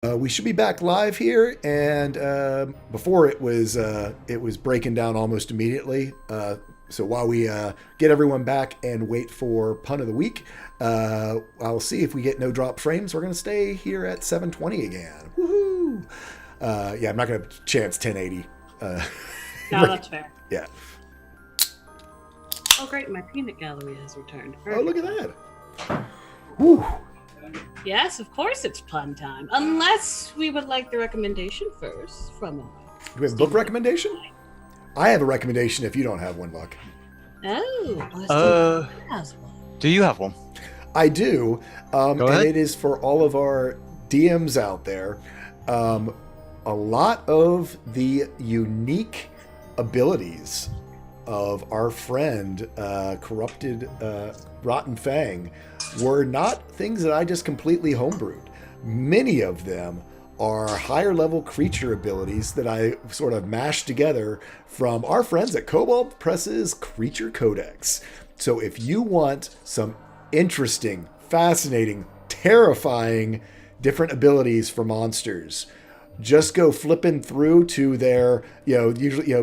We should be back live here, and before it was breaking down almost immediately. So while we get everyone back and wait for pun of the week, I'll see if we get no drop frames. We're gonna stay here at 720 again. Woohoo! Yeah, I'm not gonna chance 1080. No, that's fair. Yeah. Oh, great! My peanut gallery has returned. Oh, look at that. Woo. Yes, of course it's pun time. Unless we would like the recommendation first from Do we have a book recommendation? I have a recommendation if you don't have one, Buck. Oh, has one. Do you have one? I do. Go ahead. And it is for all of our DMs out there. A lot of the unique abilities of our friend, Corrupted Rotten Fang, were not things that I just completely homebrewed. Many of them are higher level creature abilities that I sort of mashed together from our friends at Cobalt Press's Creature Codex. So if you want some interesting, fascinating, terrifying different abilities for monsters, just go flipping through to their, usually,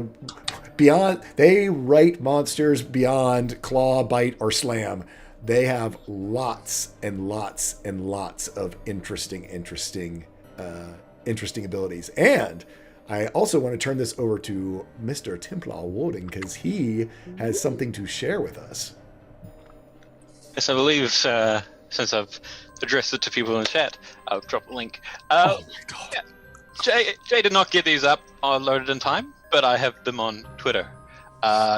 beyond, they write monsters beyond claw, bite, or slam. They have lots and lots and lots of interesting abilities. And I also want to turn this over to Mr. Templar Warden because he has something to share with us. Yes, I believe since I've addressed it to people in the chat, I'll drop a link. Oh my god. Yeah. Jay did not get these up loaded in time, but I have them on Twitter.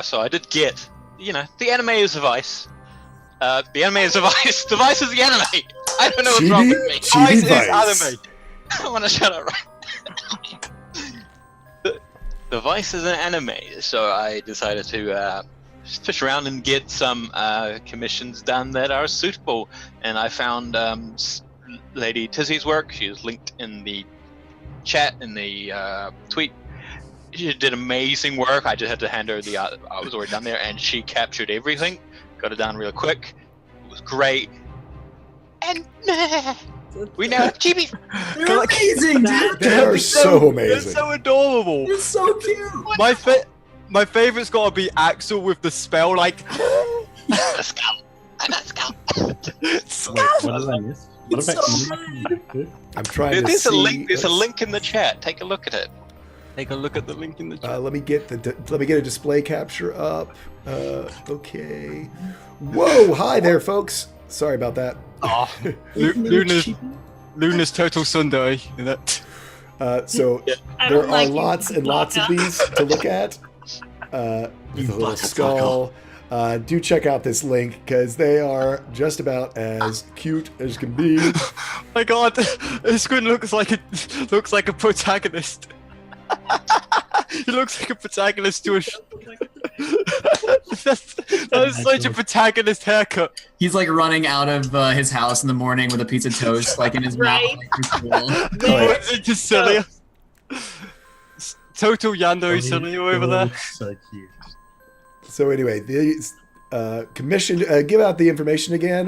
So I did get, the anime is a vice. The anime is a vice. The vice is the anime. I don't know what's wrong with me. Chibi Vice is Vice. anime. I want to shut up right the vice is an anime, so I decided to fish around and get some commissions done that are suitable. And I found Lady Tizzy's work. She is linked in the chat, in the tweet. She did amazing work. I just had to hand her the art. I was already done there, and she captured everything. Got it done real quick. It was great. And we now have chibi. They're amazing, dude. They are so They're amazing. so adorable. They're so cute. My favorite's gotta be Axel with the spell, like. Let's go. Let's go. What did I miss? What It's about so you? I'm trying to There's see. a link. There's a link in the chat. Take a look at it. Take a look at the link in the chat. Let me get a display capture up. Okay. Whoa! Hi there, folks. Sorry about that. Oh, Isn't it Luna's cheap? total Sunday. So I there don't are like you, lots and lots of Baka. these to look at. With a little skull. Do check out this link because they are just about as cute as can be. My God, Squid looks like a protagonist. He looks like a protagonist to a. That is such a protagonist haircut. He's like running out of his house in the morning with a piece of toast like in his Right. mouth. Like, for school. What's it just silly? Total Yando silly over there. So cute. So anyway, these commission. Give out the information again.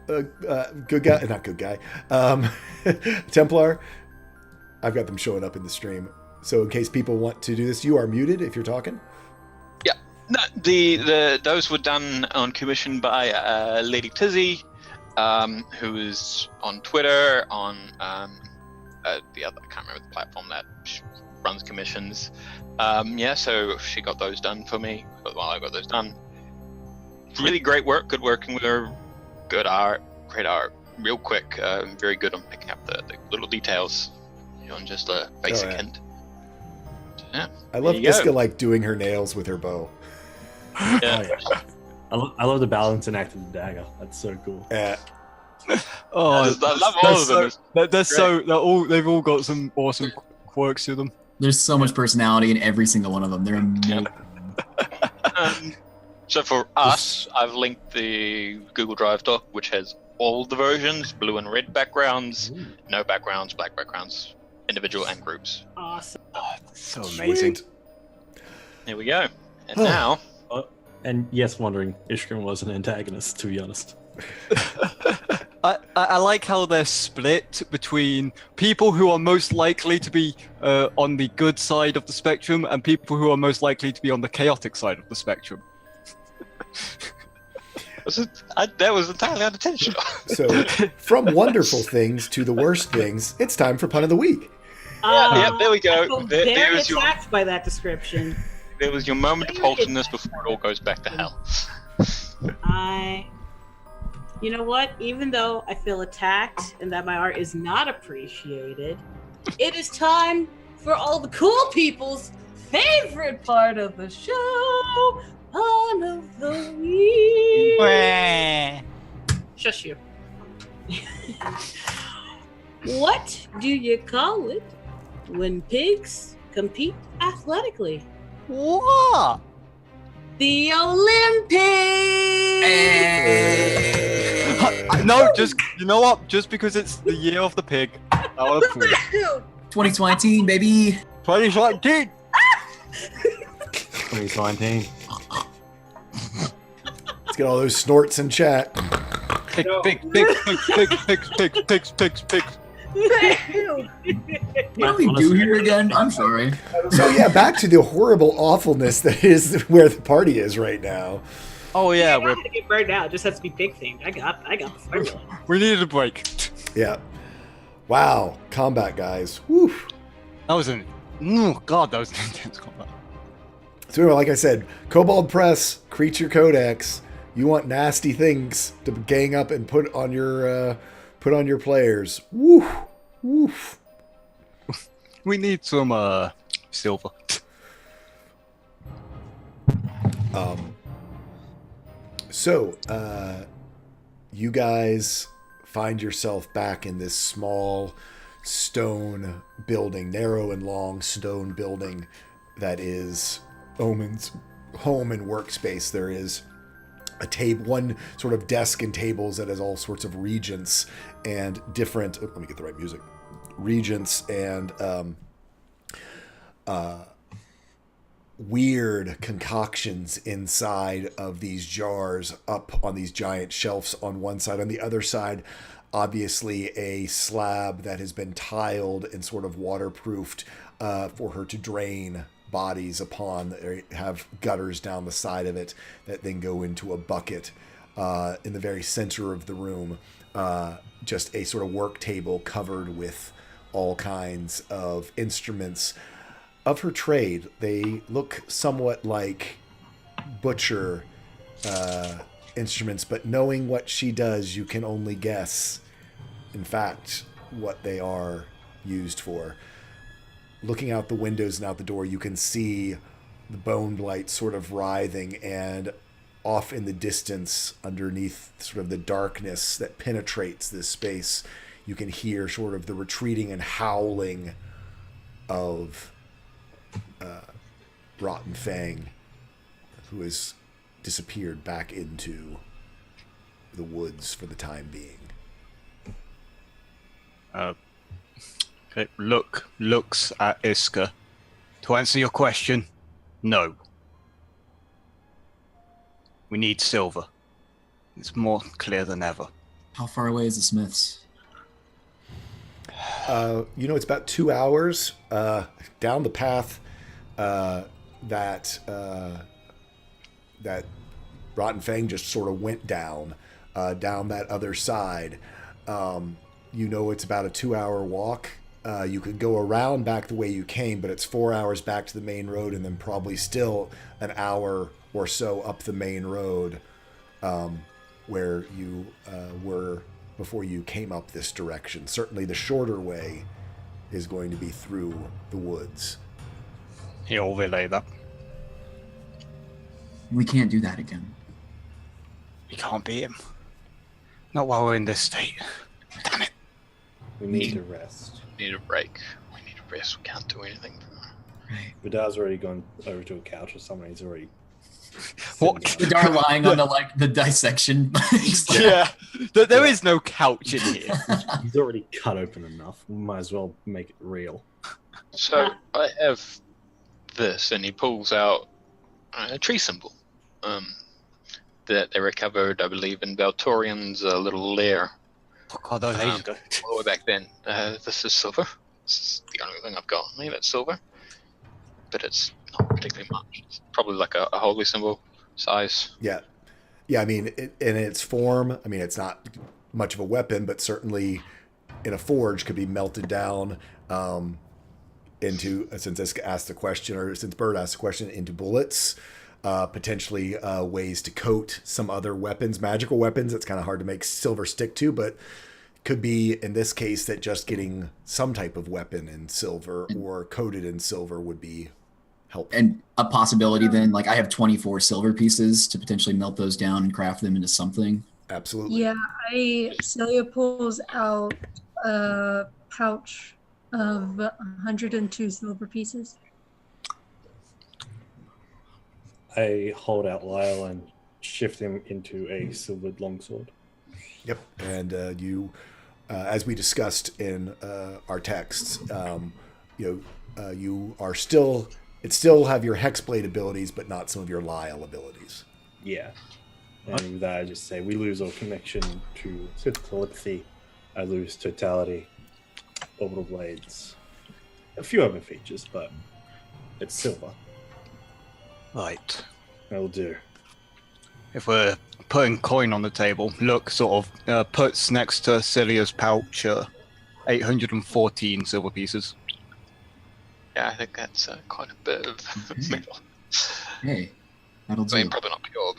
Good guy, not good guy. Templar. I've got them showing up in the stream. So in case people want to do this, you are muted if you're talking. Yeah. No, those were done on commission by Lady Tizzy, who is on Twitter, on the other, I can't remember the platform that runs commissions. So she got those done for me while I got those done. Really great work, good working with her, good art, great art, real quick, very good on picking up the little details on just a basic hint. Yeah, I love there you go. Iska like doing her nails with her bow. Yeah. I love the balance and act of the dagger. That's so cool. Oh, I love all of them. They've all got some awesome quirks to them. There's so much personality in every single one of them. They're amazing. So for us, I've linked the Google Drive doc, which has all the versions, blue and red backgrounds, no backgrounds, black backgrounds, individual and groups. Awesome. Oh, that's so amazing. Sweet. Here we go. And now, And yes, wondering, Ishgrim was an antagonist, to be honest. I like how they're split between people who are most likely to be on the good side of the spectrum and people who are most likely to be on the chaotic side of the spectrum. That was entirely unintentional. So, from wonderful things to the worst things, it's time for pun of the week. Yep, there we I go. feel There very is your attacked by that description. there was your moment of wholesomeness before it all goes back to hell. You know what? Even though I feel attacked and that my art is not appreciated, it is time for all the cool people's favorite part of the show, Pun of the Week. Shush you. What do you call it when pigs compete athletically? What? The Olympics! No, just you know what? Just because it's the year of the pig, I want to prove it. 2020, baby. 2019. 2019. Let's get all those snorts in chat. Pig, pig, pig, pig, pig, pigs, pigs, pigs, pigs, pigs. What do we do here again? I'm sorry. So yeah, back to the horrible awfulness that is where the party is right now. Oh yeah, I'm not gonna get burned out. It just has to be pig themed. I got the formula. we needed a break. Yeah. Wow. Combat, guys. Woo. That was an oh god, that was an intense combat. So anyway, like I said, Kobold Press, Creature Codex. You want nasty things to gang up and put on your players. Woof. Woof. We need some silver. So, you guys find yourself back in this small stone building, narrow and long stone building that is Omen's home and workspace. There is a table, one sort of desk and tables that has all sorts of regents and different. Let me get the right music. Regents and weird concoctions inside of these jars up on these giant shelves on one side. On the other side, obviously a slab that has been tiled and sort of waterproofed for her to drain bodies upon. They have gutters down the side of it that then go into a bucket in the very center of the room. Just a sort of work table covered with all kinds of instruments of her trade. They look somewhat like butcher instruments, but knowing what she does, you can only guess, in fact, what they are used for. Looking out the windows and out the door, you can see the bone blight sort of writhing, and off in the distance, underneath sort of the darkness that penetrates this space, you can hear sort of the retreating and howling of Rotten Fang, who has disappeared back into the woods for the time being. Okay, looks at Iska. To answer your question, no. We need silver. It's more clear than ever. How far away is the Smiths? It's about 2 hours down the path that Rotten Fang just sort of went down that other side. It's about a 2-hour walk. You could go around back the way you came, but it's 4 hours back to the main road, and then probably still an hour or so up the main road where you were before you came up this direction. Certainly the shorter way is going to be through the woods. He'll relay that. We can't do that again. We can't beat him. Not while we're in this state. Damn it. We need to rest. We need a break. We need a rest. We can't do anything. Right. Vidal's already gone over to a couch or something. He's already. What? Vidar lying on the dissection. Yeah, there is no couch in here. He's already cut open enough. We might as well make it real. So I have this, and he pulls out a tree symbol. that they recovered, I believe, in Valtorian's little lair. Oh, God, those ages Um, ago. All the way back then. This is silver. This is the only thing I've got on me that's silver. But it's not particularly much. It's probably like a holy symbol size. Yeah. Yeah, I mean, in its form, I mean, it's not much of a weapon, but certainly in a forge could be melted down into, since this asked the question, or since Bird asked the question, into bullets. Potentially ways to coat some other weapons, magical weapons. It's kind of hard to make silver stick to, but could be in this case that just getting some type of weapon in silver or coated in silver would be helpful. And a possibility then, like I have 24 silver pieces to potentially melt those down and craft them into something. Absolutely. Yeah, Celia pulls out a pouch of 102 silver pieces. I hold out Lyle and shift him into a silvered longsword. Yep. And you, as we discussed in our texts, you are still, it still have your hexblade abilities, but not some of your Lyle abilities. Yeah. And with that, I just say we lose all connection to Sith telepathy. I lose totality, orbital blades, a few other features, but it's silver. Right. That'll do. If we're putting coin on the table, look sort of puts next to Celia's pouch 814 silver pieces. Yeah, I think that's quite a bit of metal. Hey, that'll I mean, do. probably not pure,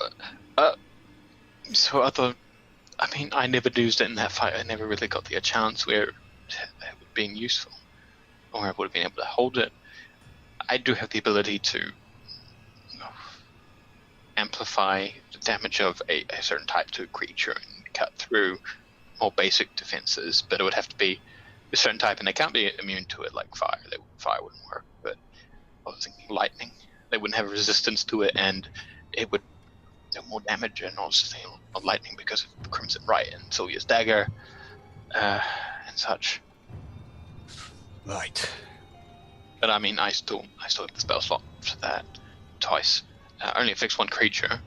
but so I never used it in that fight. I never really got the chance where it would be useful, or I would have been able to hold it. I do have the ability to amplify the damage of a certain type to a creature and cut through more basic defenses, but it would have to be a certain type, and they can't be immune to it like fire. Fire wouldn't work, but I was thinking lightning. They wouldn't have resistance to it, and it would do more damage, and also on lightning because of Crimson Right and Sylvia's dagger and such. Right. But I mean, I still have the spell slot for that twice. Only affects one creature.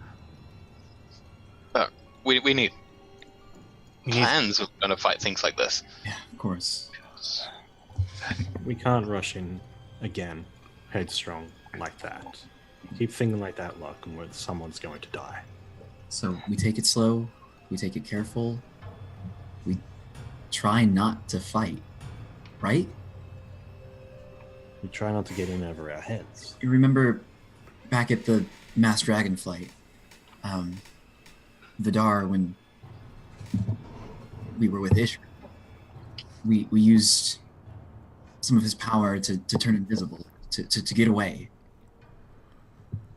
But we need plans of going to fight things like this. Yeah, of course. We can't rush in again, headstrong like that. Keep thinking like that, luck, and someone's going to die. So we take it slow, we take it careful, we try not to fight, right? We try not to get in over our heads. You remember back at the Mass Dragon fight, Vidar, when we were with Ishra, we used some of his power to turn invisible, to get away.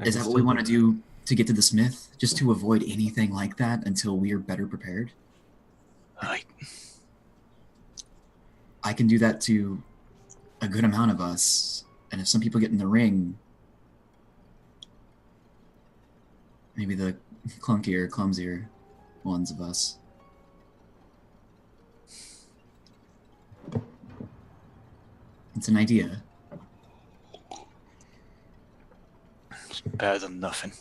Is that what we want to do to get to the Smith? Just to avoid anything like that until we are better prepared? Right. I can do that to a good amount of us, and if some people get in the ring, maybe the clunkier, clumsier ones of us. It's an idea. It's better than nothing.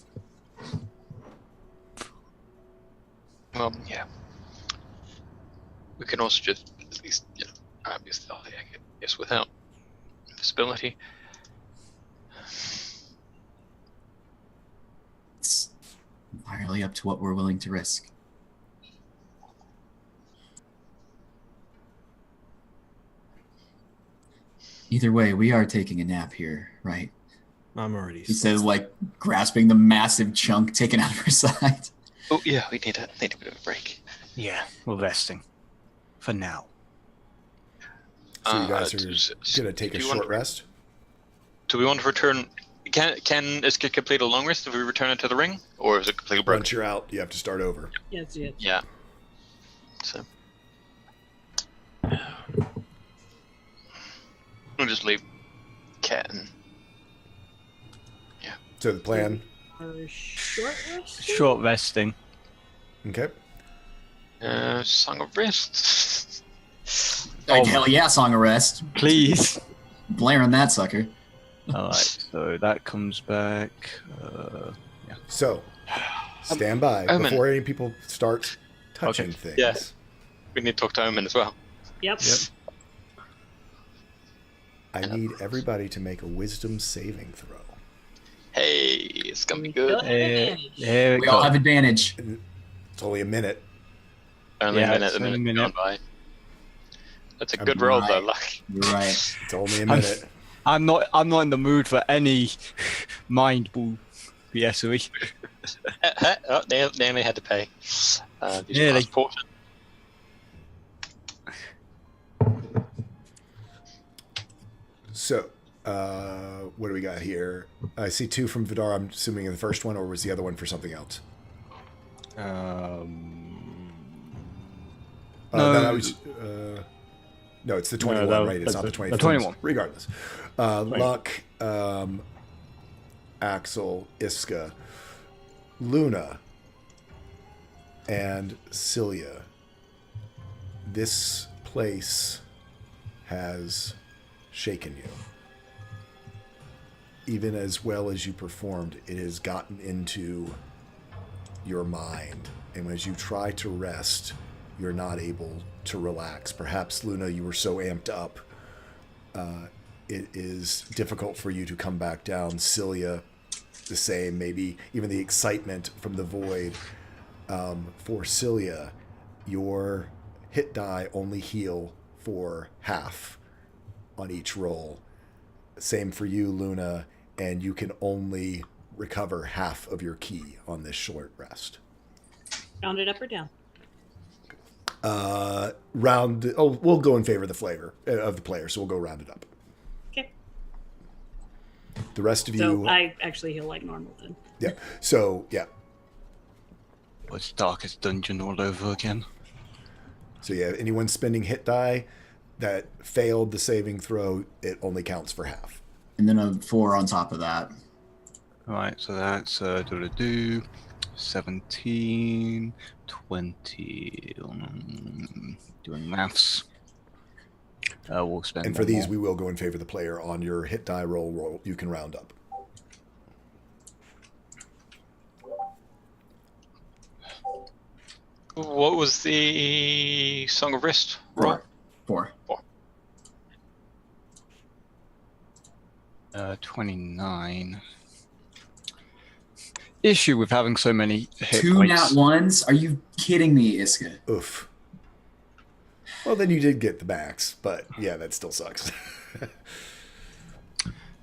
Well, yeah. We can also just at least, be stealthy, I guess, without invisibility. It's entirely up to what we're willing to risk. Either way, we are taking a nap here, right? I'm already. He says, like, grasping the massive chunk taken out of her side. Oh yeah, we need a bit of a break. Yeah, we're resting. For now. So you guys are do going to take a you short want- rest? Do we want to return? Can Iska complete a long rest if we return it to the ring, or is it completely broken? Once you're out, you have to start over. Yes, yes. Yeah. So we'll just leave Cat and So the plan, Short rest? Short resting. okay? Song of Rest. Oh. Hell yeah, Song of Rest. Please. Blaring that sucker. Alright, so that comes back. So Stand by Omen. before any people start touching Okay. things. Yeah. We need to talk to Omen as well. Yep. I need everybody to make a wisdom saving throw. Hey, it's gonna be good. Don't have advantage. Here We all have advantage. It's only a minute. Only Yeah, a minute. it's The only a minute's minute. gone by. That's a I'm good roll, though. right. Luck. You're right. It's only a minute. I'm not in the mood for any mind ball BSery. Oh, they only had to pay. Did you Nearly. pass portion? So, what do we got here? I see 2 from Vidar. I'm assuming in the first one, or was the other one for something else? No. No, it's the 21, that- right? It's not the that's 24. 21. Regardless. Luck, Axel, Iska, Luna, and Cilia. This place has shaken you. Even as well as you performed, it has gotten into your mind. And as you try to rest, you're not able to relax. Perhaps, Luna, you were so amped up, it is difficult for you to come back down. Cilia, the same. Maybe even the excitement from the void. For Cilia, your hit die only heal for half on each roll. Same for you, Luna, and you can only recover half of your key on this short rest. Round it up or down? We'll go in favor of the flavor of the player, so we'll go round it up. Okay. The rest of So you, I actually heal like normal then. yeah. So yeah, It's Darkest Dungeon all over again. so yeah. Anyone spending hit die that failed the saving throw, it only counts for half. And then a 4 on top of that. Alright, so that's 17, 20. Doing maths. We'll spend. And for one these, more. we will go in favor of the player on your hit die roll. You can round up. What was the Song of Rest roll? 4. 29. Issue with having so many hit 2 points. nat ones? Are you kidding me, Iska? Oof. Well, then you did get the max, but yeah, that still sucks.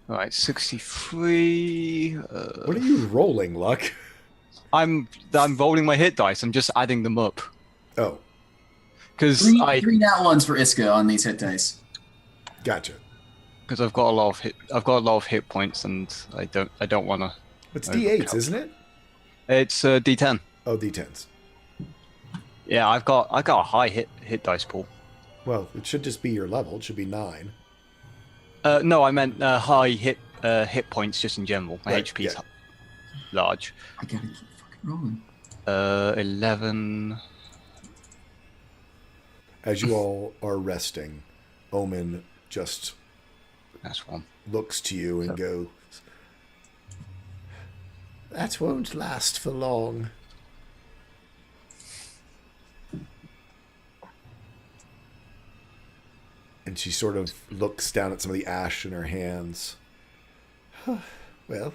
Alright, 63. What are you rolling, Luck? I'm rolling my hit dice. I'm just adding them up Oh, because 3 nat ones for Iska on these hit dice. gotcha. I've got a lot of hit points, and I don't want to. It's D8s, isn't it? It's D10. Oh, D10s. Yeah, I got a high hit dice pool. Well, it should just be your level. It should be 9. No, I meant high hit points just in general. My Right, HP's yeah. large. I gotta keep fucking rolling. 11. As you all are resting, Omen just That's one. looks to you and goes, "That won't last for long." And she sort of looks down at some of the ash in her hands. Well,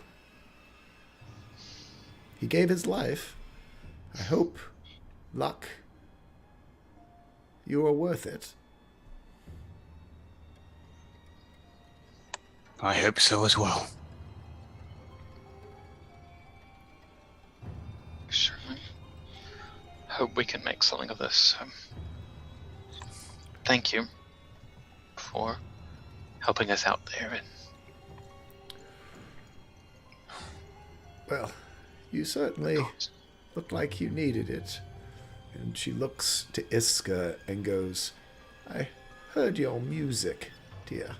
he gave his life. I hope, Luck, you are worth it. I hope so as well. Certainly. Hope we can make something of this. Thank you for helping us out there. And Well, you certainly looked like you needed it. And she looks to Iska and goes, I heard your music, dear.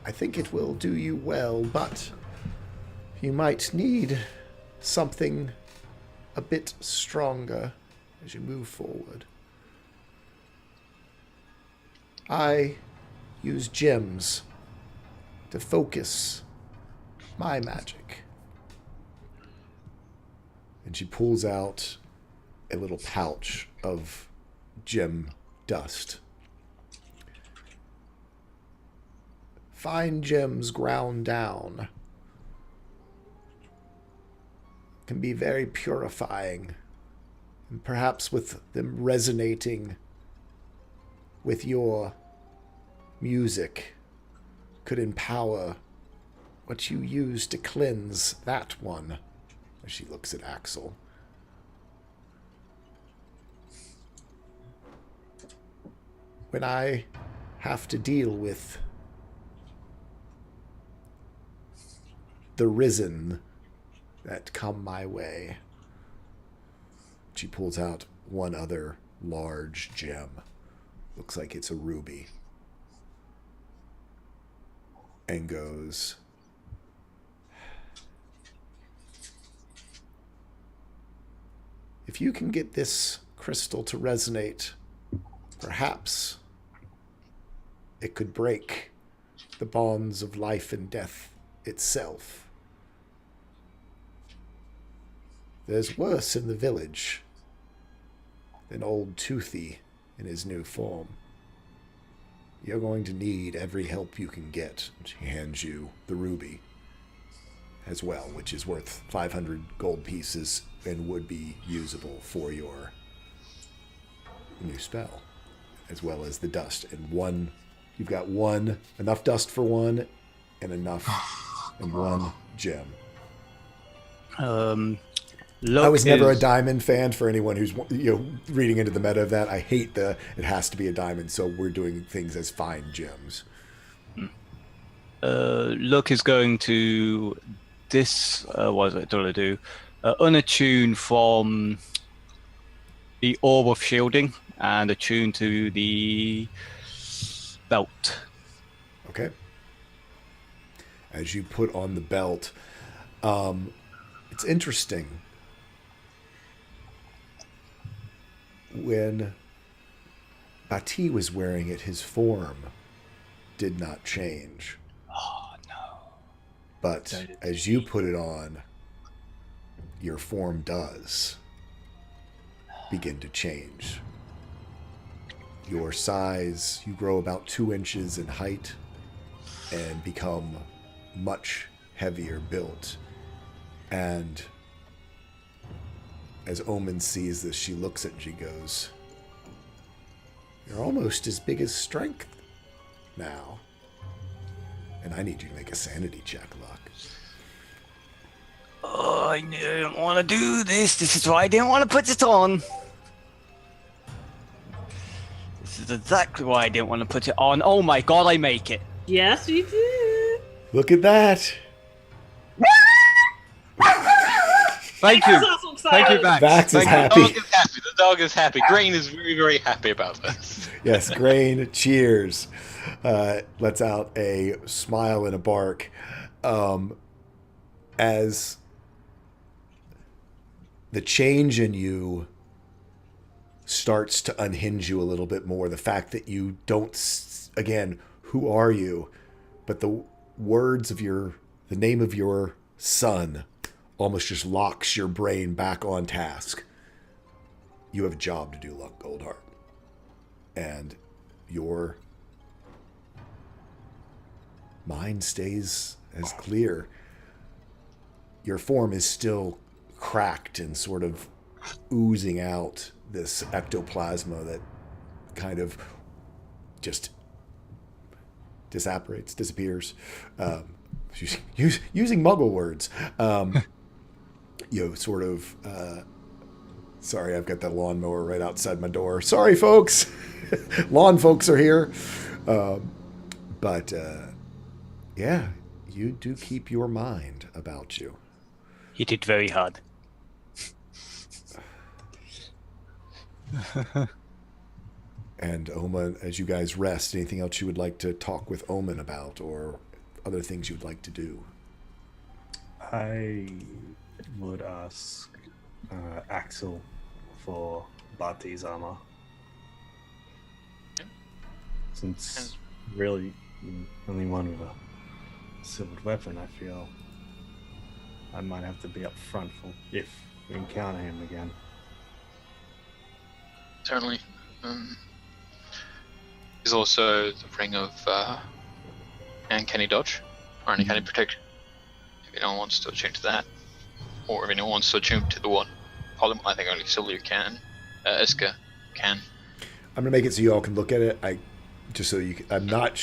I think it will do you well, but you might need something a bit stronger as you move forward. I use gems to focus my magic. And she pulls out a little pouch of gem dust. Fine gems ground down can be very purifying, and perhaps with them resonating with your music could empower what you use to cleanse that one. As she looks at Axel. When I have to deal with the risen that come my way. She pulls out one other large gem. Looks like it's a ruby. And goes, if you can get this crystal to resonate, perhaps it could break the bonds of life and death itself. There's worse in the village than old Toothy in his new form. You're going to need every help you can get. She hands you the ruby as well, which is worth 500 gold pieces and would be usable for your new spell, as well as the dust. And one, you've got one, enough dust for one, and enough, and one gem. I was never a diamond fan. For anyone who's reading into the meta of that, I hate the it has to be a diamond, so we're doing things as fine gems. Luck is going to what is it going to do? Unattune from the orb of shielding and attune to the belt. Okay. As you put on the belt, it's interesting. When Bati was wearing it, his form did not change. Oh, no. But as you put it on, your form does begin to change. Your size, you grow about 2 inches in height and become much heavier built. And as Omen sees this, she looks at it and she goes, you're almost as big as Strength now. And I need you to make a sanity check, Luck. Oh, I didn't want to do this. This is why I didn't want to put it on. This is exactly why I didn't want to put it on. Oh my god, I make it. Yes, you did. Look at that. Thank you. So excited. Thank you, Vax. Vax is Thank you. happy. The dog is happy. Grain is very, very happy about this. Yes, Grain cheers. Lets out a smile and a bark. As the change in you starts to unhinge you a little bit more. The fact that you don't, again, who are you? But the words of the name of your son almost just locks your brain back on task. You have a job to do, Luck Goldheart. And your mind stays as clear. Your form is still cracked and sort of oozing out this ectoplasma that kind of just disappears. Using Muggle words. Sort of... sorry, I've got that lawnmower right outside my door. Sorry, folks. Lawn folks are here. Yeah, you do keep your mind about you. Hit it very hard. And Omen, as you guys rest, anything else you would like to talk with Omen about, or other things you'd like to do? I would ask Axel for Bati's armor. Since really only one with a silvered weapon, I feel I might have to be up front for if we encounter him again. Certainly. There's also the ring of uncanny dodge or uncanny protection. If anyone wants to attune to that, or if anyone wants to attune to the one polymorph, I think only Sylvia can. Iska can. I'm gonna make it so you all can look at it. Just so you can, I'm not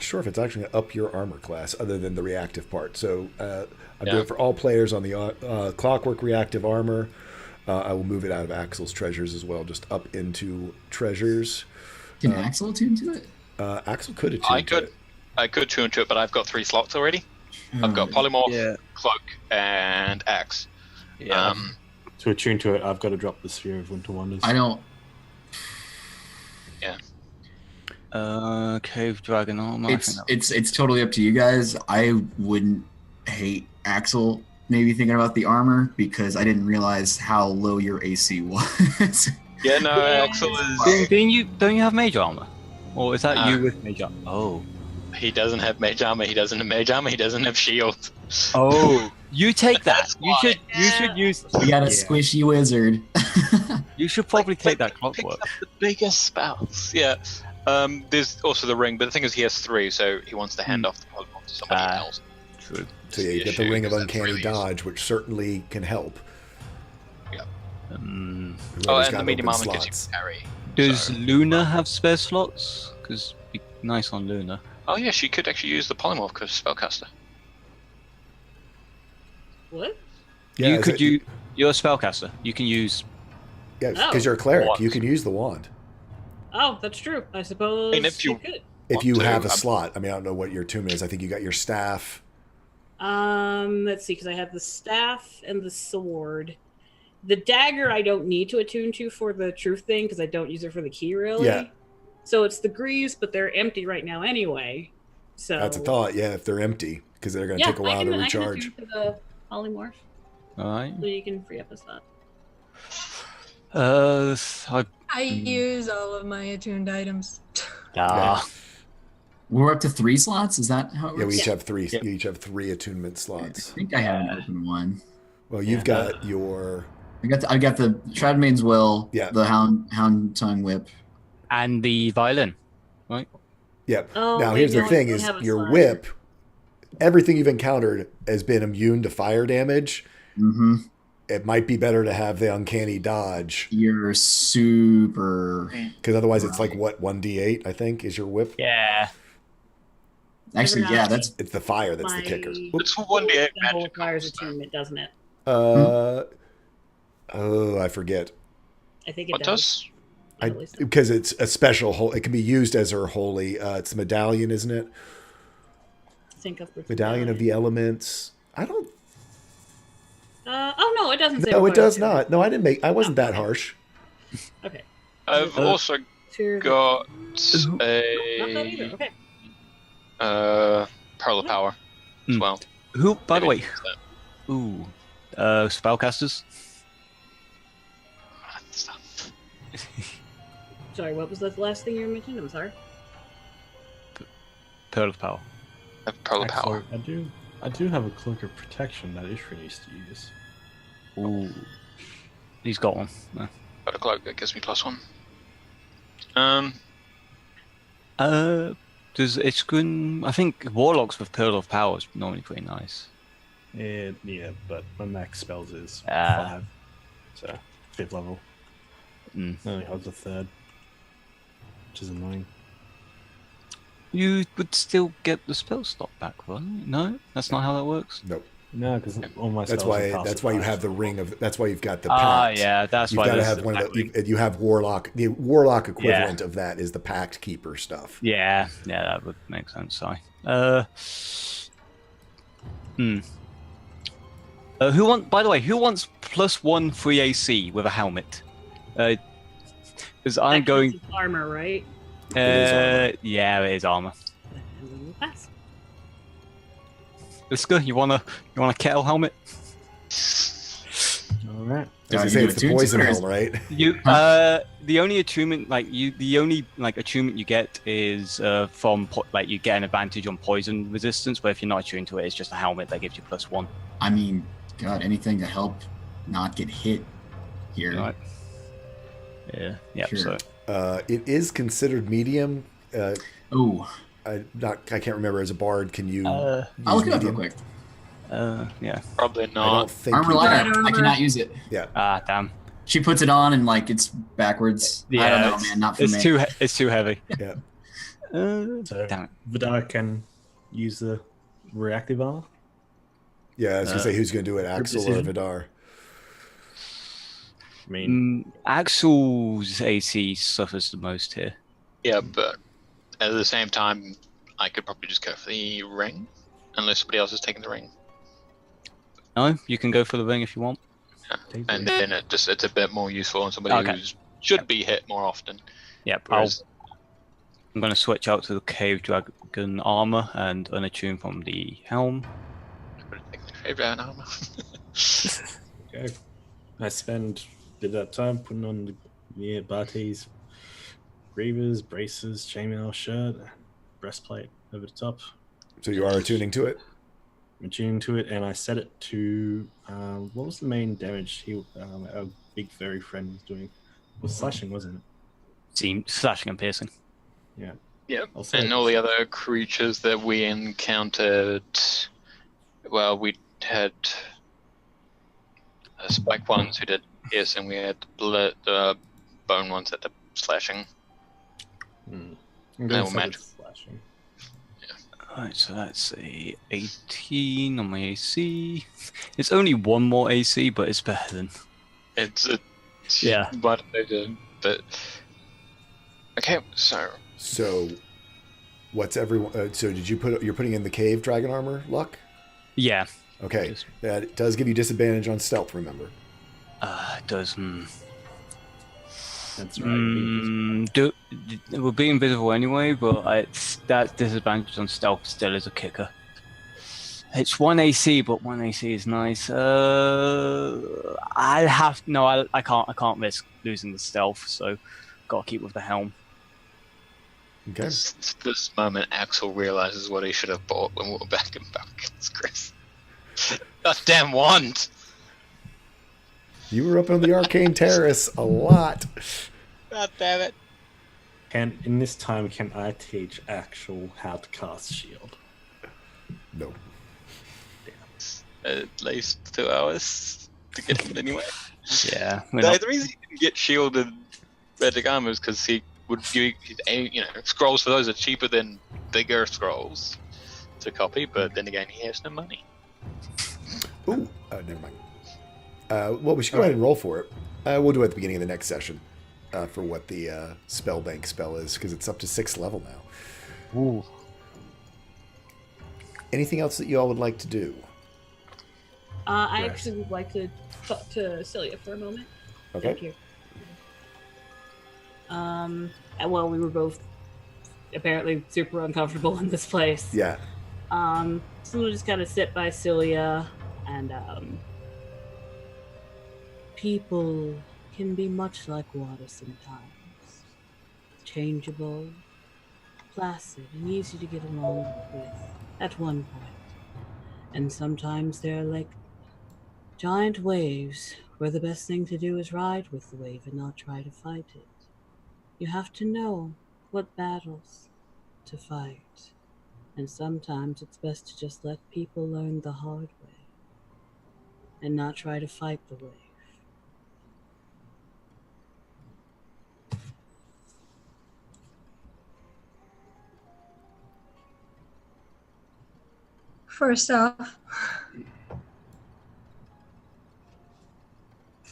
sure if it's actually gonna up your armor class other than the reactive part. So I'm doing it for all players on the clockwork reactive armor. I will move it out of Axel's treasures as well, just up into treasures. Can Axel attune to it? Axel could attune to it. I could tune to it, but I've got 3 slots already. I've got polymorph, cloak, and axe. Yeah. To attune to it, I've got to drop the Sphere of Winter Wonders. I don't. Cave Dragon armor. It's totally up to you guys. I wouldn't hate Axel maybe thinking about the armor because I didn't realize how low your AC was. Yeah, no, Axel is. Don't you have mage armor, or is that you with mage armor? Oh, he doesn't have mage armor. He doesn't have mage armor. He doesn't have shield. Oh, you take that. That's You why. should use. We got a squishy wizard. You should probably take that clockwork. The biggest spells. Yeah. There's also the ring, but the thing is, he has 3, so he wants to hand off the polymorph to somebody else. True. So yeah, you get the ring of uncanny dodge, which certainly can help. Yeah. Whoever's and got the medium open armor gives you slots. parry. Does So- Luna have spare slots? Because be nice on Luna. Oh yeah, she could actually use the polymorph because spellcaster. What? Yeah, you is could it- use. You're a spellcaster. You can use. Yeah, Oh. because you're a cleric, Wand. you can use the wand Oh, that's true. I suppose And if you- could. if you Want to, have a I'm- slot. I mean, I don't know what your attunement is. I think you got your staff. Let's see, because I have the staff and the sword. The dagger I don't need to attune to for the truth thing because I don't use it for the key really. Yeah. So it's the greaves, but they're empty right now anyway. So That's a thought. Yeah, if they're empty, because they're going to Yeah, take a while I to can recharge. attune to the polymorph, All right. so you can free up a slot. I use all of my attuned items. We're up to 3 slots. Is that how it Yeah, works? we each have 3. Yep. You each have 3 attunement I slots. think I have an open one. Well, you've got your. I got the Shroudmaid's Will. Yeah. The Hound Tongue Whip. and the violin. Yep. Oh, Now, wait, here's the no, I thing: don't is have a your slot. whip. Everything you've encountered has been immune to fire damage. Mm-hmm. It might be better to have the uncanny dodge, You're super. because otherwise it's like what 1d8. I think is your whip. Yeah. Actually, yeah, that's It's the fire that's the My- kicker. It's 1d8 Double magic. requires attunement, doesn't it? Oh, I forget. I think it What does? I believe so. Because it's a special hole. It can be used as her holy. It's the medallion, isn't it? Think of the Medallion of the elements. I don't. oh no, it doesn't say. No, it requires does attunement. not. No, I didn't make. I wasn't that harsh. Okay. I've also Fear the- got Not that either. a Okay. Pearl of Power as Hmm. well. Who? By the Maybe way. use that. Ooh. Spellcasters. Stuff. Sorry, what was the last thing you mentioned? I'm sorry. Pearl of Power. Pearl of Power. Actually, I do have a Cloak of Protection that Ishra needs to use. Ooh. He's got one. No. Got a cloak that gives me +1. Does Iskun? I think warlocks with Pearl of Power is normally pretty nice. Yeah, but my max spells is Ah. 5. So, 5th level. Mm. Only holds a 3rd. Which is annoying. You would still get the spell stop back, wouldn't you? No, that's not how that works. Nope. No, because all my That's spells why. are That's why you have the passive. ring of. That's why you've got the Ah, pact. yeah, that's You've why. got to this have is one of back the. You have warlock. The warlock equivalent of that is the pact keeper stuff. Yeah, that would make sense. Sorry. Who want? By the way, who wants +1 free AC with a helmet? Because I'm That going. counts as armor, right? is armor. Yeah, it is armor. And we will pass. Let's go. You want a kettle helmet? All right. As I I say, do it's the attunement poison to it, or is- helm, right? You Huh? the only attunement attunement you get is from you get an advantage on poison resistance, but if you're not attuned to it, it's just a helmet that gives you +1. I mean, God, anything to help not get hit here. Right. Yeah. Sure. So It is considered medium. Oh, I can't remember. As a bard, can you? Uh, use I'll look it up real medium? quick. yeah. Probably I don't not. think. Armor you lighter. Light I armor. cannot use it. Ah, damn. She puts it on and like it's backwards. I don't know, man. Not for it's me. it's too heavy. Yeah. So Damn it. Vidar can use the reactive armor. Yeah, I was gonna say who's gonna do it, Axel or decision. Vidar? I mean, Axel's AC suffers the most here. Yeah, but at the same time, I could probably just go for the ring, unless somebody else is taking the ring. No, you can go for the ring if you want. take the And ring. then it's a bit more useful on somebody Okay. who should be hit more often. Yep. Whereas, I'm going to switch out to the cave dragon armor and unattune from the helm. favorite armor. Okay. I spend did that time putting on the Barty's Reavers, braces, chainmail shirt, breastplate over the top. So you are attuning to it. I'm attuned to it, and I set it to what was the main damage our big furry friend was doing? It was slashing, wasn't it? Slashing and piercing. Yeah. Yep. I'll set And it- all the other creatures that we encountered, well, we had spike ones who did piercing, we had the bone ones that did slashing. I'm No going to set it magic. to slashing. Alright, so that's a 18 on my AC. It's only one more AC, but it's better than. It's a Yeah. what they did, but okay. So, what's everyone? So did you you're putting in the cave dragon armor, Luck? Yeah. Okay, Just- that does give you disadvantage on stealth. Remember. It does. That's right. It will be invisible anyway, but that disadvantage on stealth still is a kicker. It's 1 AC, but 1 AC is nice. I can't risk losing the stealth, so gotta keep with the helm. Okay. This moment, Axel realizes what he should have bought when we were back in Falcons, Chris. That damn wand! You were up on the arcane terrace a lot. God damn it. In this time, can I teach Axel how to cast shield? No. At least 2 hours to get it anyway. Yeah. The reason he didn't get shielded magic armor is because he would scrolls for those are cheaper than bigger scrolls to copy, but then again, he has no money. Ooh, never mind. Well, we should go ahead and roll for it. We'll do it at the beginning of the next session for what the spell bank spell is, because it's up to 6th level now. Ooh. Anything else that you all would like to do? I Yes. actually would like to talk to Celia for a moment. Okay. Thank you. Well, we were both apparently super uncomfortable in this place. Yeah. So we'll just kind of sit by Celia, and people can be much like water sometimes. Changeable, placid, and easy to get along with at one point. And sometimes they're like giant waves, where the best thing to do is ride with the wave and not try to fight it. You have to know what battles to fight. And sometimes it's best to just let people learn the hard way and not try to fight the wave. First off,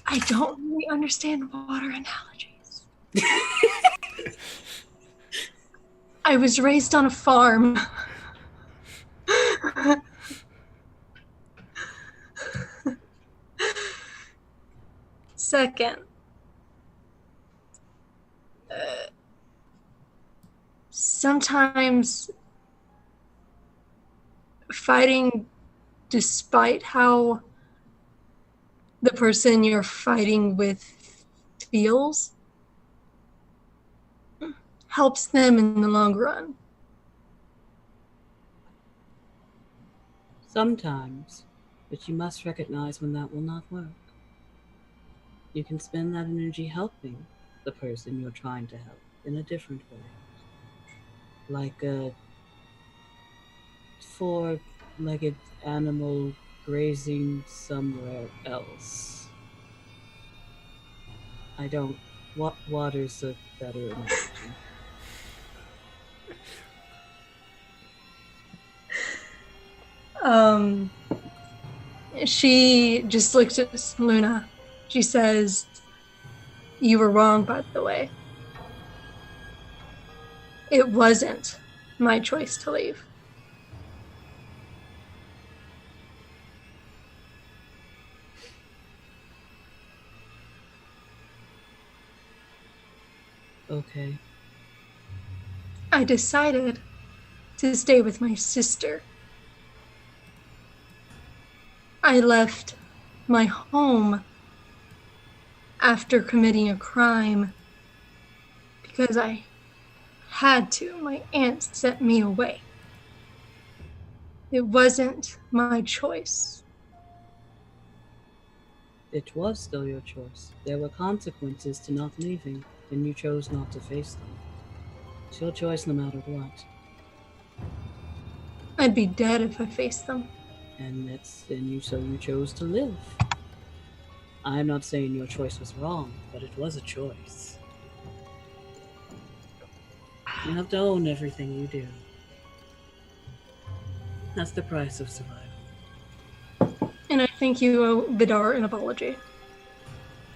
I don't really understand water analogies. I was raised on a farm. Second, sometimes fighting, despite how the person you're fighting with feels helps them in the long run. Sometimes, but you must recognize when that will not work. You can spend that energy helping the person you're trying to help in a different way. Like a four-legged animal grazing somewhere else. What water's a better analogy? She just looks at Luna. She says, "You were wrong, by the way. It wasn't my choice to leave." Okay. I decided to stay with my sister. I left my home after committing a crime because I had to. My aunt sent me away. It wasn't my choice. It was still your choice. There were consequences to not leaving, and you chose not to face them. It's your choice no matter what. I'd be dead if I faced them. So you chose to live. I'm not saying your choice was wrong, but it was a choice. You have to own everything you do. That's the price of survival. And I think you owe Vidar an apology.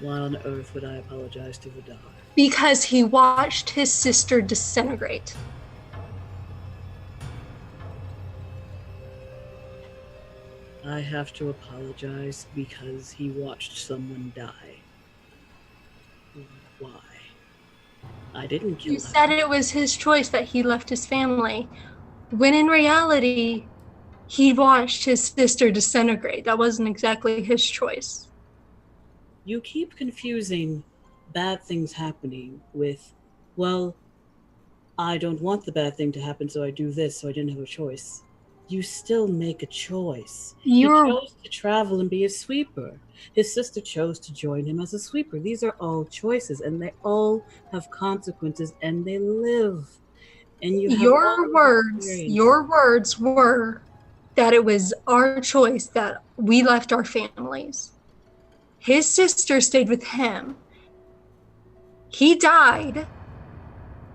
Why on earth would I apologize to Vidar? Because he watched his sister disintegrate. I have to apologize because he watched someone die. Why? I didn't kill him. You said it was his choice that he left his family, when in reality, he watched his sister disintegrate. That wasn't exactly his choice. You keep confusing bad things happening with, well, I don't want the bad thing to happen, so I do this, so I didn't have a choice. You still make a choice. He chose to travel and be a sweeper. His sister chose to join him as a sweeper. These are all choices, and they all have consequences, and they live. And you have your words were that it was our choice that we left our families. His sister stayed with him. He died.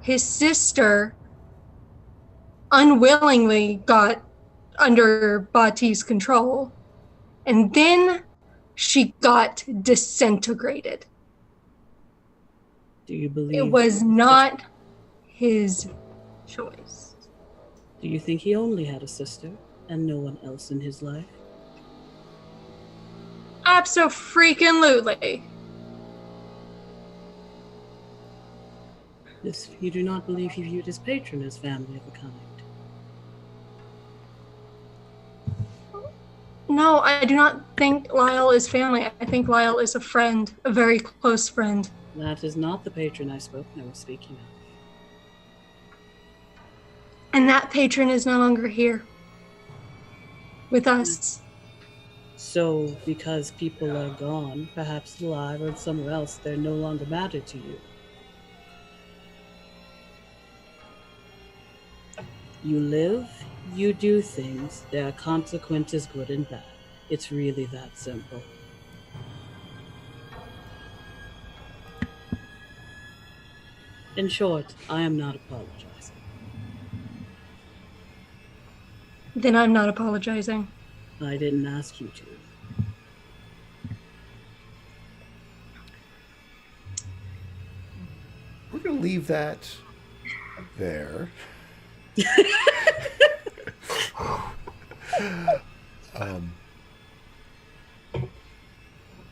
His sister unwillingly got under Bati's control, and then she got disintegrated. Do you believe it was not his choice? Do you think he only had a sister and no one else in his life? Abso-freaking-lutely. You do not believe he viewed his patron as family of a kind? No, I do not think Lyle is family. I think Lyle is a friend, a very close friend. That is not the patron I was speaking of. And that patron is no longer here with us. So, because people are gone, perhaps alive or somewhere else, they're no longer matter to you. You live, you do things, there are consequences, good and bad. It's really that simple. In short, I am not apologizing. Then I'm not apologizing. I didn't ask you to. We're going to leave that there.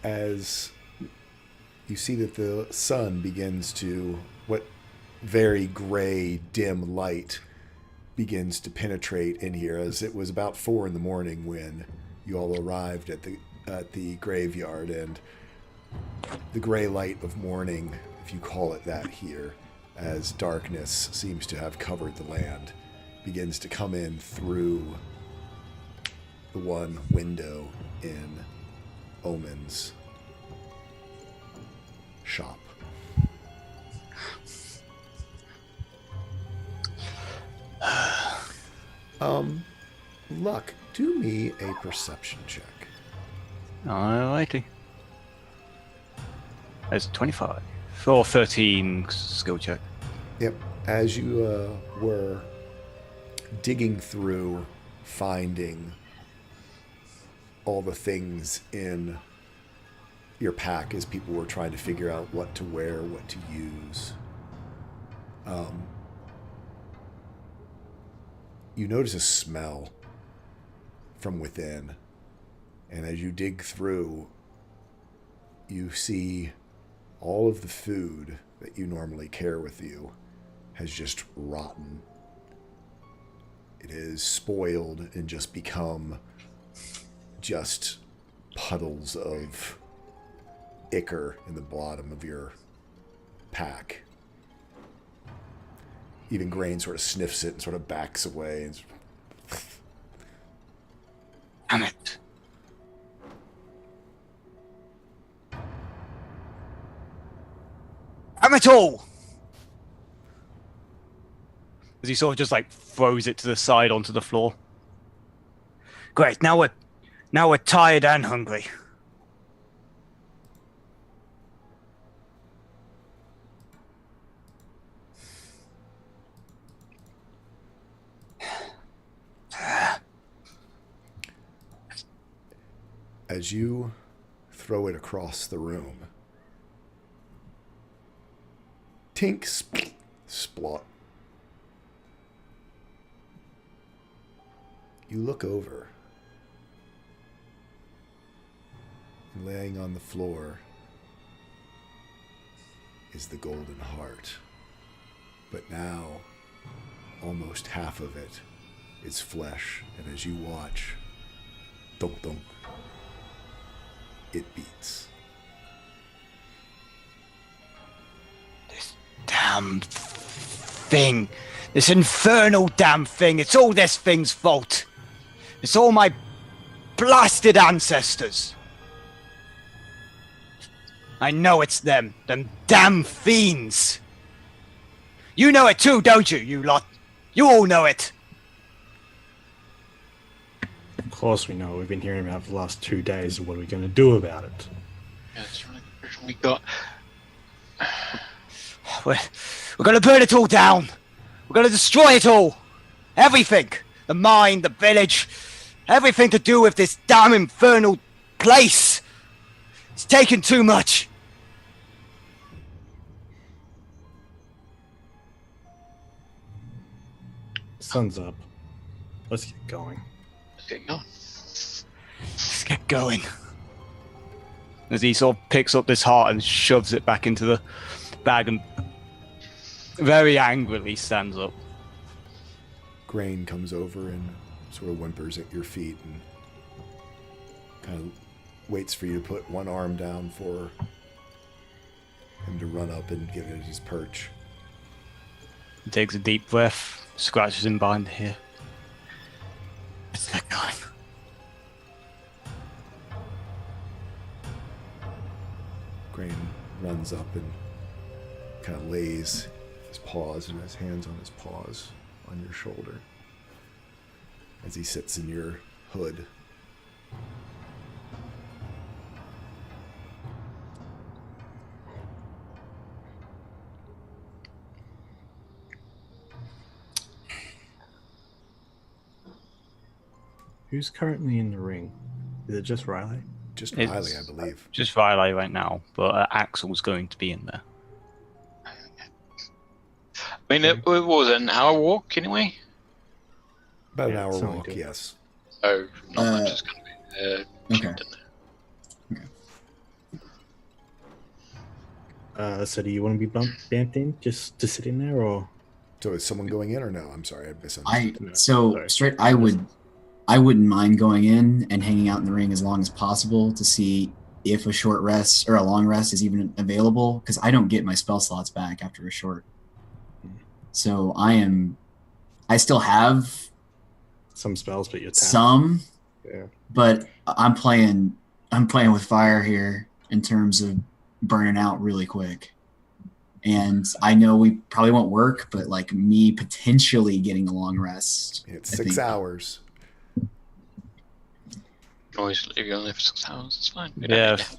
As you see that the sun begins to, what very gray, dim light begins to penetrate in here, as it was about 4 a.m. when you all arrived at the at the graveyard, and the gray light of morning, if you call it that here, as darkness seems to have covered the land, begins to come in through the one window in Omens' shop. Luck, do me a perception check. Alrighty. That's 25. Or 13 skill check. Yep. As you were digging through, finding all the things in your pack as people were trying to figure out what to wear, what to use, you notice a smell from within. And as you dig through, you see all of the food that you normally carry with you has just rotten. It is spoiled and just become just puddles of ichor in the bottom of your pack. Even Grain sort of sniffs it and sort of backs away. And Damn it. Damn it all! As he sort of just like throws it to the side onto the floor. Great, now we're tired and hungry. as you throw it across the room, tink, splot. You look over, and laying on the floor is the golden heart. But now, almost half of it is flesh, and as you watch, dunk dunk, it beats. This damn thing. This infernal damn thing. It's all this thing's fault. It's all my blasted ancestors. I know it's them damn fiends. You know it too, don't you, you lot? You all know it. Of course we know. We've been hearing about it for the last 2 days. What are we going to do about it? Yeah, that's right. We got... We're going to burn it all down. We're going to destroy it all. Everything. The mine, the village. Everything to do with this damn infernal place. It's taken too much. Sun's up. Let's get going. Let's get going. Let's get going. As he sort of picks up this heart and shoves it back into the bag and very angrily stands up. Grain comes over and sort of whimpers at your feet and kind of waits for you to put one arm down for him to run up and get at his perch. He takes a deep breath, scratches him behind the ear. Let's get going. Grain runs up and kind of lays his paws and his hands on his paws on your shoulder as he sits in your hood. Who's currently in the ring? Is it just Riley? Just It's- Riley, I believe. Just Riley right now, but Axel's going to be in there. I mean, it was an hour walk anyway. About an Yeah, hour it's only walk, good. yes. So not much is going to be Okay. So do you want to be bumped in just to sit in there, or So is someone going in or no? I'm sorry, I I misunderstood. so Sorry. straight. I would I wouldn't mind going in and hanging out in the ring as long as possible to see if a short rest or a long rest is even available, because I don't get my spell slots back after a short. So I still have Some spells, but you're tapped. some, Yeah. but I'm playing with fire here in terms of burning out really quick. And I know we probably won't work, but like me potentially getting a long rest. It's I 6 think- hours. Always leave you only for 6 hours. It's fine. We Yeah. don't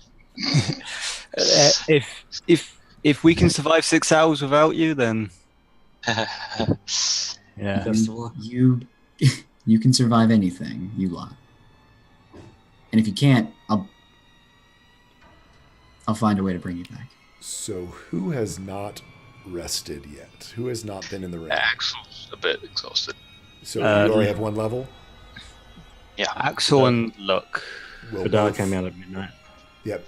If we can survive 6 hours without you, then need- yeah. Best of luck. You you can survive anything, you lot. And if you can't, I'll find a way to bring you back. So who has not rested yet? Who has not been in the ring? Axel's a bit exhausted. So you already have one level? Yeah. Axel and Luck. Will Fadar both- came out at midnight. Yep.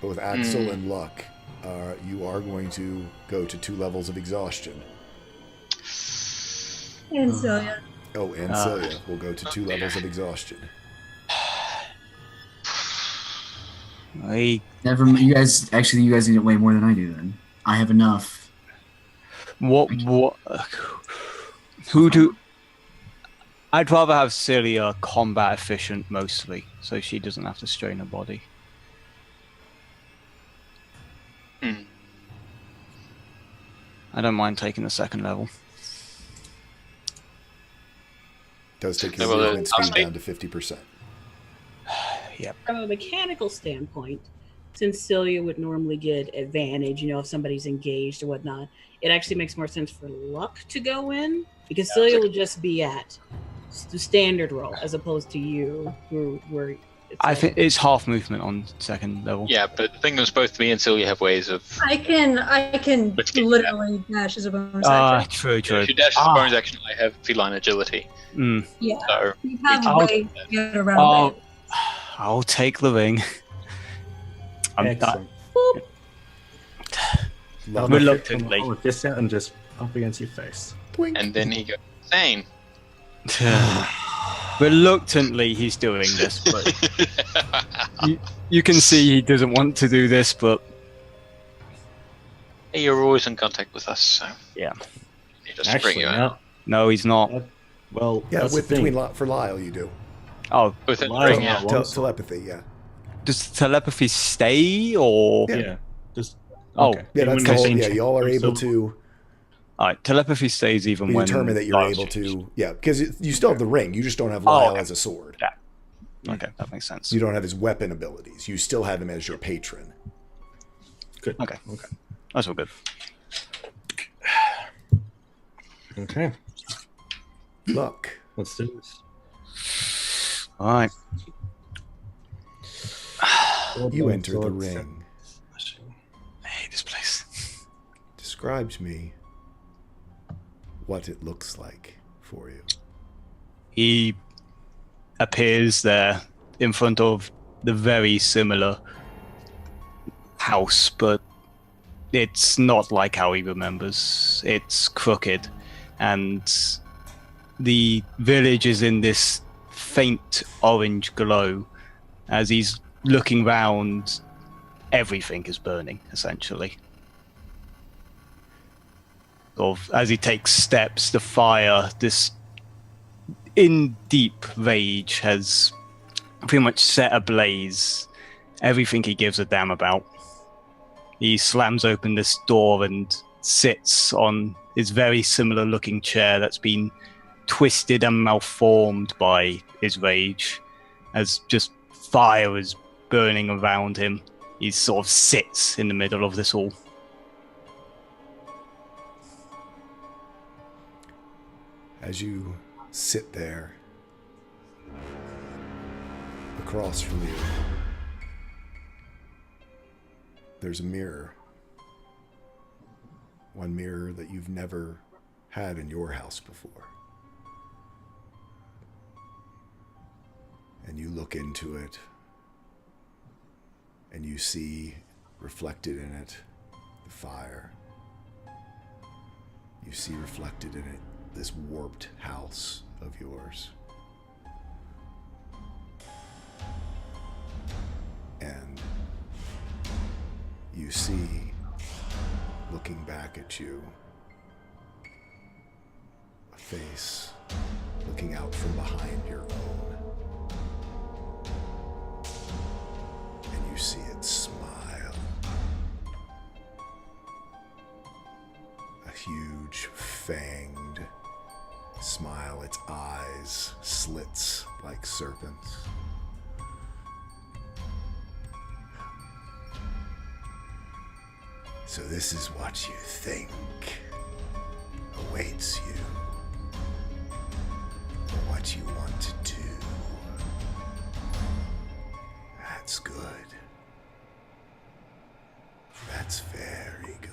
Both Axel and Luck, you are going to go to 2 levels of exhaustion. And Celia. Oh, and Celia will go to 2 levels of exhaustion. Never mind. You guys need it way more than I do then. I have enough. What who do I'd rather have Celia combat efficient mostly, so she doesn't have to strain her body. Hmm. I don't mind taking the 2nd level. Does take your Well, movement speed I'll down to 50%. From a mechanical standpoint, since Celia would normally get advantage, if somebody's engaged or whatnot, it actually makes more sense for Luck to go in because Celia will just be at the standard roll as opposed to you, where it's I like- think it's half movement on 2nd level. Yeah, but the thing is, both me and Celia have ways of. I can Let's get literally dash as a bonus action. True. If you dash as a bonus action, I have feline agility. Mm. Yeah. So We have a I'll- way to get around it. I'll take the ring. Excellent. Luck. Reluctantly. I'll this out and just up against your face. Twink. and then he goes insane. Reluctantly, he's doing this, but you can see he doesn't want to do this, but Hey, you're always in contact with us, so yeah. he just bring Actually, you out. No, he's not. Well, Yeah, that's with the thing. between for Lyle, you do. Oh, Within Lyle ring, yeah. not once. Telepathy, yeah. does telepathy stay or? Yeah. Just Oh. okay. Yeah, It that's wouldn't the whole. change Yeah, y'all are from able silver- to. Alright, telepathy stays even We when determine that you're Lyle's able changed. to. Yeah, because you still have the ring. You just don't have Oh, Lyle okay. as a sword. Yeah. Okay, that makes sense. You don't have his weapon abilities. You still have him as your patron. Good. Okay. That's all good. Okay. Luck. Let's do this. Alright. You enter the ring. I hate this place. Describe to me what it looks like for you. He appears there in front of the very similar house, but it's not like how he remembers. It's crooked, and the village is in this faint orange glow. As he's looking round, everything is burning, essentially. As he takes steps, the fire, this in deep rage, has pretty much set ablaze everything he gives a damn about. He slams open this door and sits on his very similar looking chair that's been twisted and malformed by his rage, as just fire is burning around him. He sort of sits in the middle of this all. As you sit there, across from you, there's a mirror. One mirror that you've never had in your house before. And you look into it, and you see reflected in it the fire. You see reflected in it this warped house of yours. you see, looking back at you, a face looking out from behind your own. And you see it smile. A huge, fanged smile, its eyes slits like serpents. So this is what you think awaits you, or what you want to do. That's good. That's very good.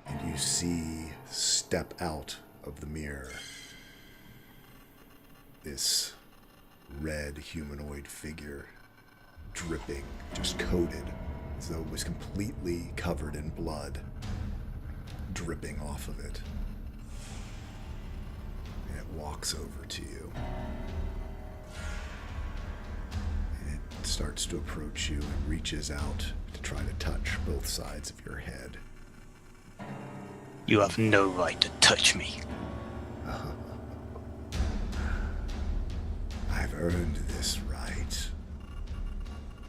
And you see, step out of the mirror, this red humanoid figure, dripping, just coated, as though it was completely covered in blood, dripping off of it. And it walks over to you. And it starts to approach you and reaches out to try to touch both sides of your head. You have no right to touch me. I've earned this right.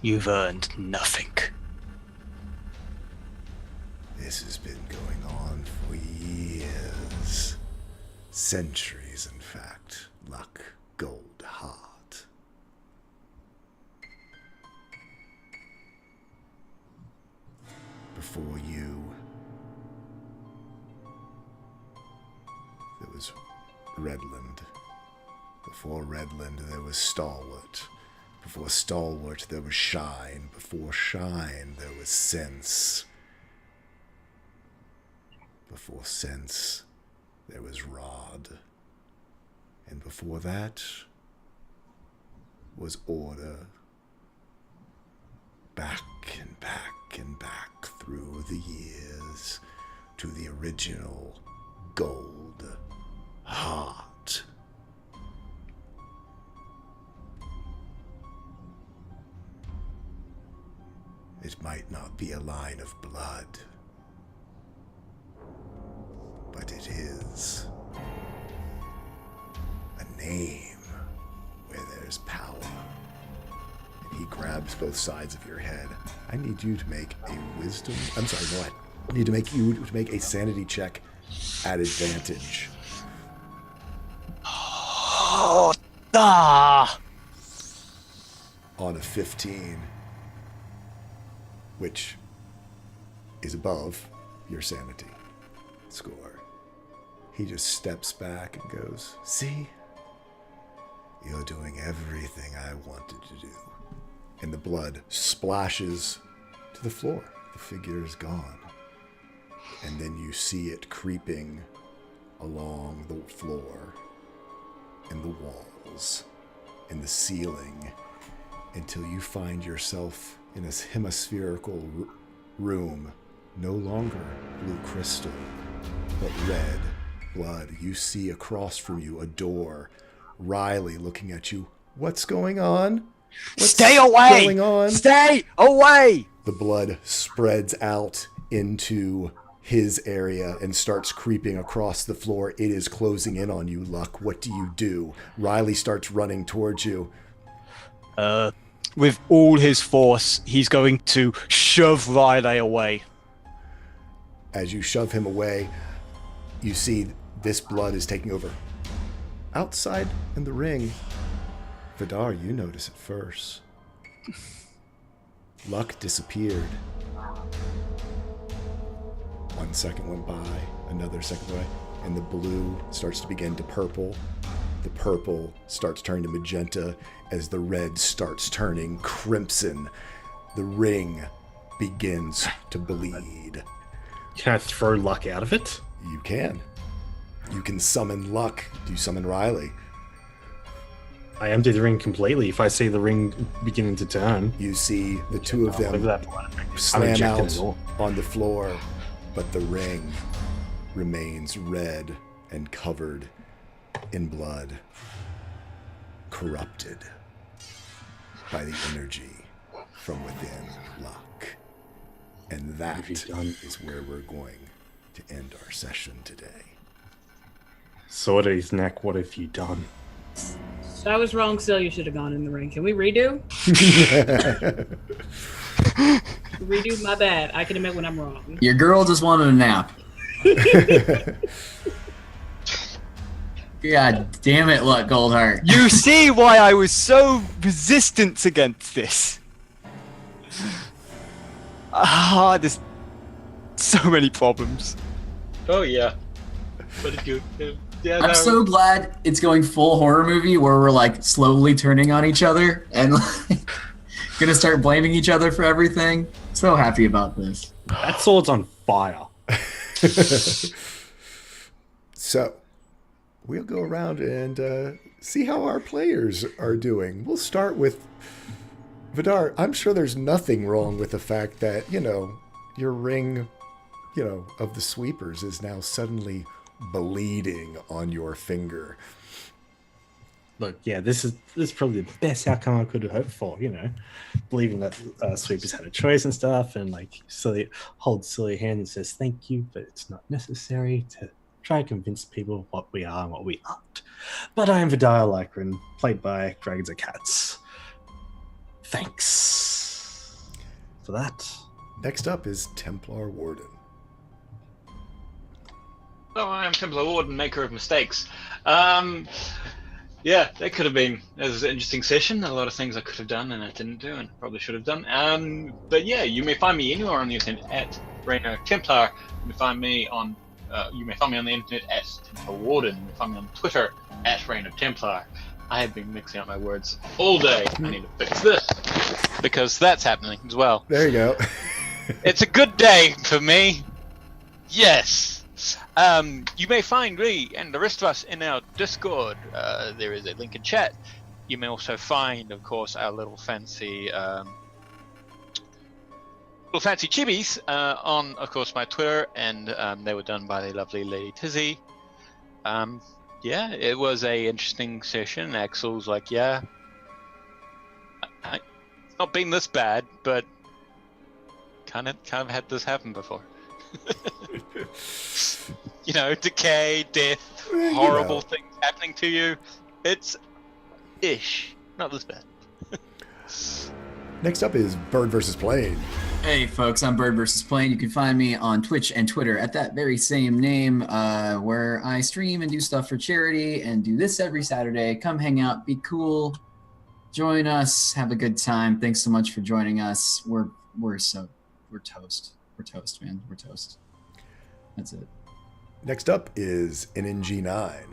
You've earned nothing. This has been going on for years. Centuries, in fact. Luck, gold, heart. Before you, there was Redland. Before Redland, there was Stalwart. Before Stalwart, there was Shine. Before Shine, there was Sense. Before Sense, there was Rod. And before that was Order. Back and back and back through the years to the original Gold Heart. It might not be a line of blood, but it is a name where there's power. And he grabs both sides of your head. I need you to make a wisdom. I'm sorry, what? I need to make you to make a sanity check at advantage. Oh, ah! On a 15, which is above your sanity score. He just steps back and goes, "See? You're doing everything I wanted to do." And the blood splashes to the floor. The figure is gone. And then you see it creeping along the floor and the walls and the ceiling until you find yourself in a hemispherical room, no longer blue crystal, but red blood. You see across from you a door. Riley looking at you. What's going on? Stay away! Going on? Stay away! The blood spreads out into his area and starts creeping across the floor. It is closing in on you, Luck. What do you do? Riley starts running towards you. With all his force, he's going to shove Riley away. As you shove him away, you see this blood is taking over. Outside in the ring, Vidar, you notice it first. Luck disappeared. 1 second went by, another second went by, and the blue starts to begin to purple. The purple starts turning to magenta as the red starts turning crimson. The ring begins to bleed. Can I throw Luck out of it? You can. You can summon Luck. Do you summon Riley? I empty the ring completely if I see the ring beginning to turn. You see the two of Look at them that blood effect. I'm slam injecting out it all. on the floor, but the ring remains red and covered in blood, corrupted by the energy from within, luck. And that is where we're going to end our session today. Sword at his neck, what have you done? So I was wrong, Sil. You should have gone in the ring. Can we redo? Redo, my bad. I can admit when I'm wrong. Your girl just wanted a nap. God damn it, look, Goldheart. You see why I was so resistant against this? There's so many problems. Oh yeah. But good. Yeah, I'm so glad it's going full horror movie where we're like slowly turning on each other and like gonna start blaming each other for everything. So happy about this. That sword's on fire. So, we'll go around and see how our players are doing. We'll start with Vidar. I'm sure there's nothing wrong with the fact that, your ring, of the sweepers is now suddenly bleeding on your finger. Look, yeah, this is probably the best outcome I could have hoped for, believing that sweepers had a choice and stuff, and like holds silly hand and says thank you, but it's not necessary to try to convince people what we are and what we aren't. But I am Vidar Lycran, played by Dragons and Cats. Thanks for that. Next up is Templar Warden. Oh, I am Templar Warden, maker of mistakes. Yeah, that could have been. It was an interesting session. A lot of things I could have done and I didn't do, and probably should have done. But yeah, you may find me anywhere on the internet at Rainer Templar. You may find me on. You may find me on the internet at Templar Warden. You may find me on Twitter at Rainer Templar. I have been mixing up my words all day. I need to fix this because that's happening as well. There you go. It's a good day for me. Yes. You may find me and the rest of us in our Discord. There is a link in chat. You may also find, of course, our little fancy chibis on, of course, my Twitter, and they were done by the lovely Lady Tizzy. Yeah, it was a interesting session. Axel's like, yeah, it's not been this bad, but kind of had this happen before. Decay, death, horrible things happening to you. It's ish, not this bad. Next up is Bird vs. Plane. Hey folks, I'm Bird vs. Plane. You can find me on Twitch and Twitter at that very same name, where I stream and do stuff for charity and do this every Saturday. Come hang out, be cool, join us, have a good time. Thanks so much for joining us. We're toast. We're toast, man. We're toast. That's it. Next up is NNG9.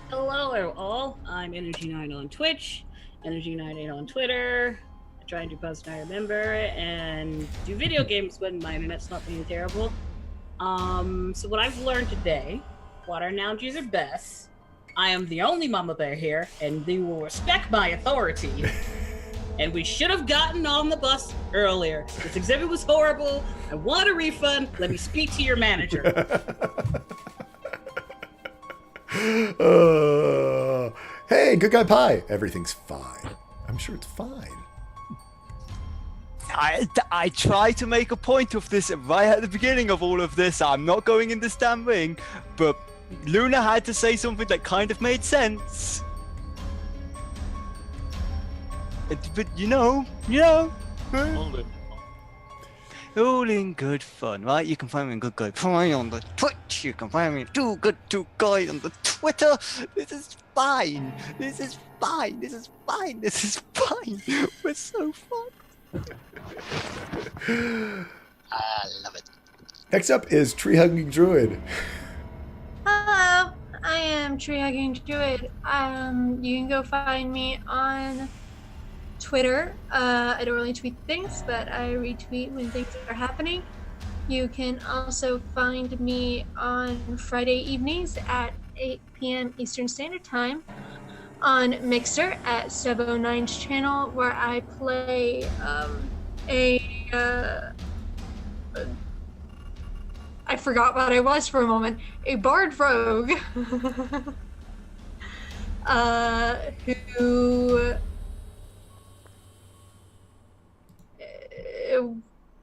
Hello, all. I'm Energy9 on Twitch, Energy98 on Twitter. I try and do posts when I remember, and do video games when my internet's not being terrible. So what I've learned today, water analogies are best. I am the only mama bear here, and they will respect my authority. And we should have gotten on the bus earlier. This exhibit was horrible. I want a refund. Let me speak to your manager. Hey, good guy pie. Everything's fine. I'm sure it's fine. I try to make a point of this right at the beginning of all of this. I'm not going in this damn ring, but Luna had to say something that kind of made sense. But all in good fun, right? You can find me in Good Guy Pie on the Twitch. You can find me in Too Good To Guy on the Twitter. This is fine. This is fine. This is fine. This is fine. We're so fun. I love it. Next up is Tree Hugging Druid. Hello, I am Tree Hugging Druid. You can go find me on Twitter. I don't really tweet things, but I retweet when things are happening. You can also find me on Friday evenings at 8 p.m. Eastern Standard Time on Mixer at Stub09's channel, where I play I forgot what I was for a moment. A bard rogue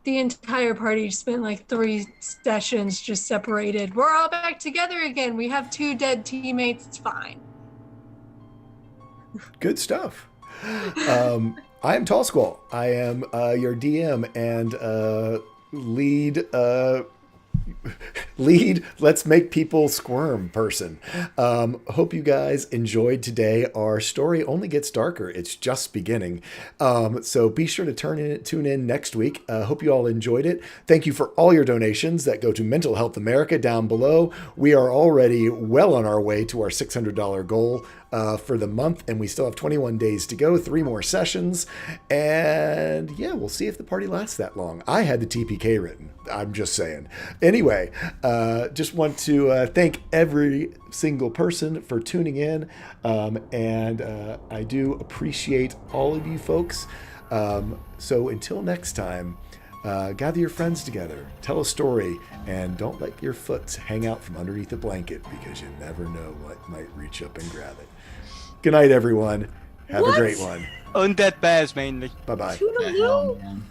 the entire party spent like 3 sessions just separated. We're all back together again. We have 2 dead teammates. It's fine. Good stuff. I am Tall Squall. I am your DM and lead let's make people squirm person. Hope you guys enjoyed today. Our story only gets darker. It's just beginning. So be sure to tune in next week. Hope you all enjoyed it. Thank you for all your donations that go to Mental Health America down below. We are already well on our way to our $600 goal for the month, and we still have 21 days to go, 3 more sessions, and yeah, we'll see if the party lasts that long. I had the TPK written. I'm just saying. Anyway, just want to thank every single person for tuning in, and I do appreciate all of you folks. So until next time, gather your friends together, tell a story, and don't let your foot hang out from underneath the blanket, because you never know what might reach up and grab it. Good night, everyone. Have a great one. Undead bears mainly. Bye-bye. Toodaloo. Man.